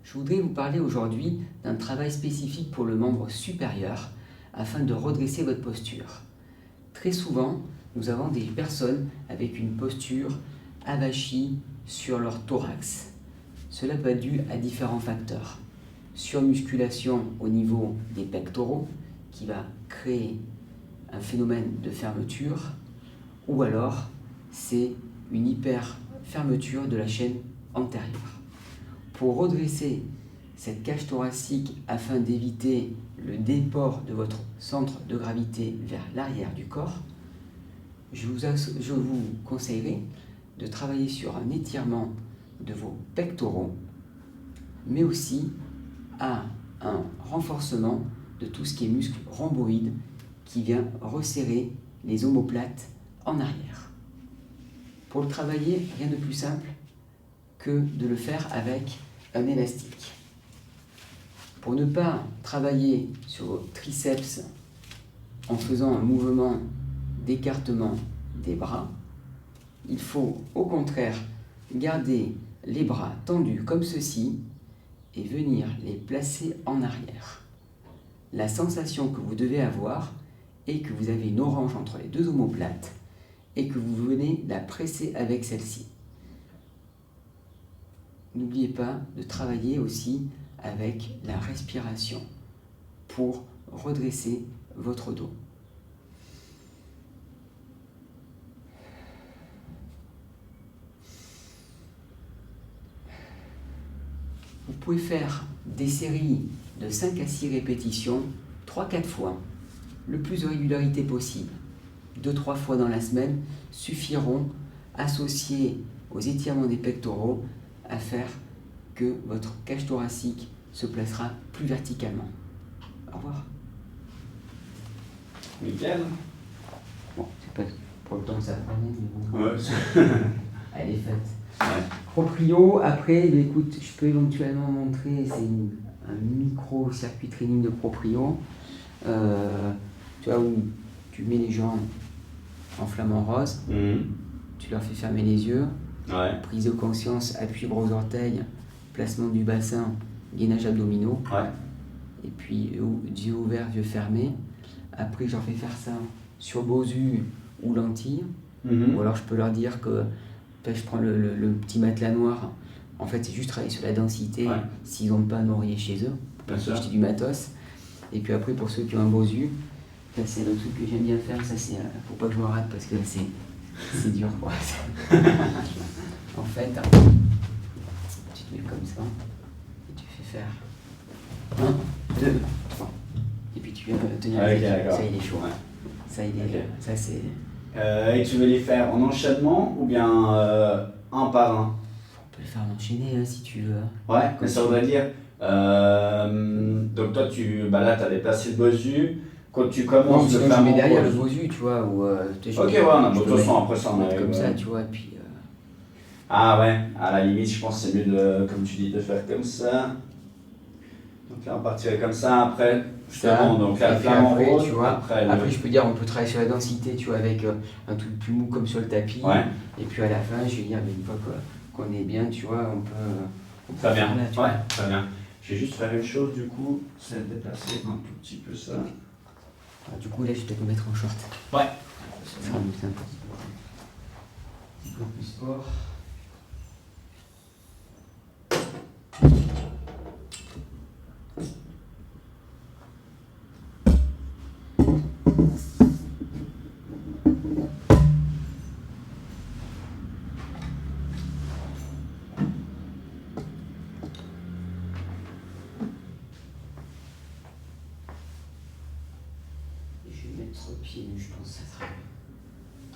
Je voudrais vous parler aujourd'hui d'un travail spécifique pour le membre supérieur afin de redresser votre posture. Très souvent, nous avons des personnes avec une posture avachie sur leur thorax. Cela peut être dû à différents facteurs. Surmusculation au niveau des pectoraux qui va créer un phénomène de fermeture, ou alors c'est une hyper-fermeture de la chaîne antérieure. Pour redresser cette cage thoracique afin d'éviter le déport de votre centre de gravité vers l'arrière du corps, je vous conseillerais de travailler sur un étirement de vos pectoraux, mais aussi à un renforcement de tout ce qui est muscle rhomboïde qui vient resserrer les omoplates en arrière. Pour le travailler, rien de plus simple que de le faire avec un élastique. Pour ne pas travailler sur vos triceps en faisant un mouvement d'écartement des bras, il faut au contraire garder les bras tendus comme ceci et venir les placer en arrière. La sensation que vous devez avoir est que vous avez une orange entre les deux omoplates et que vous venez la presser avec celle-ci. N'oubliez pas de travailler aussi avec la respiration pour redresser votre dos. Vous pouvez faire des séries de 5 à 6 répétitions, 3-4 fois, le plus de régularité possible. 2-3 fois dans la semaine suffiront, associés aux étirements des pectoraux, à faire que votre cage thoracique se placera plus verticalement. Au revoir. Nickel. Bon, c'est pas pour le temps que ça va prendre, mais bon. Ouais. Elle est faite. Ouais. Proprio, après, écoute, je peux éventuellement montrer, c'est un micro-circuit training de proprio. Tu vois, où tu mets les gens en flamant rose, tu leur fais fermer les yeux, prise de conscience, appui gros orteils, placement du bassin, gainage abdominaux, et puis yeux ouverts, yeux fermés. Après, je leur fais faire ça sur Bosu ou lentilles, ou alors je peux leur dire que je prends le petit matelas noir. En fait, c'est juste travailler sur la densité s'ils n'ont pas un oreiller chez eux, pour pas acheter du matos. Et puis après, pour ceux qui ont un Bosu, ça c'est le truc que j'aime bien faire. Ça c'est, faut pas que je me rate parce que c'est dur quoi. En fait, tu te mets comme ça et tu fais faire 1, 2, 3. Et puis tu viens tenir les épaules. Ça il est chaud. Ça il est, ça c'est. Et tu veux les faire en enchaînement ou bien un par un? On peut le faire en enchaîné hein, si tu veux. Ouais, mais ça voudrait dire. Donc toi, là, tu as déplacé le Bosu. Quand tu commences le faire. Je mets derrière le Bosu, tu vois. Ou, ok, ouais, non, de toute façon, après ça, on arrive. Comme ça, tu vois, et puis. Ah ouais, à la limite, je pense que c'est mieux de, comme tu dis, de faire comme ça. Donc là, on partirait comme ça, après. Justement, donc là, flamant rose, tu vois. Après, je peux dire, on peut travailler sur la densité, tu vois, avec un truc plus mou comme sur le tapis. Et puis à la fin, je vais dire, une fois qu'on est bien, tu vois, on peut très bien. Là, ouais, très bien. Je vais juste faire une chose, du coup, c'est déplacer un tout petit peu ça. Du coup, là, je vais peut-être me mettre en short. Ouais. Ça sera plus simple. Un petit peu plus sport. Je vais mettre pieds nus, je pense que ça sera mieux.